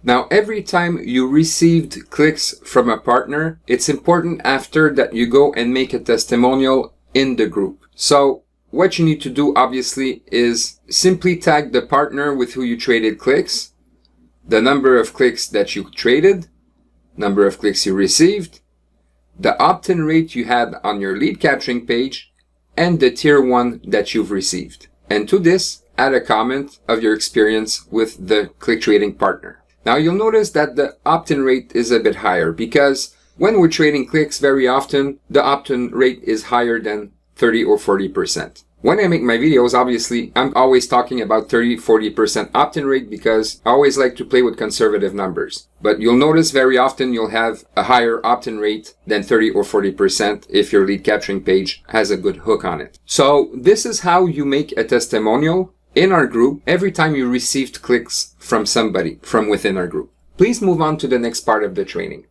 Now, every time you received clicks from a partner, it's important after that you go and make a testimonial in the group. So what you need to do, obviously, is simply tag the partner with who you traded clicks, the number of clicks that you traded, number of clicks you received, the opt-in rate you had on your lead capturing page, and the tier 1 that you've received. And to this, add a comment of your experience with the click trading partner. Now you'll notice that the opt-in rate is a bit higher because when we're trading clicks, very often the opt-in rate is higher than 30 or 40%. When I make my videos, obviously, I'm always talking about 30-40% opt-in rate because I always like to play with conservative numbers. But you'll notice very often you'll have a higher opt-in rate than 30 or 40% if your lead capturing page has a good hook on it. So this is how you make a testimonial in our group every time you received clicks from somebody from within our group. Please move on to the next part of the training.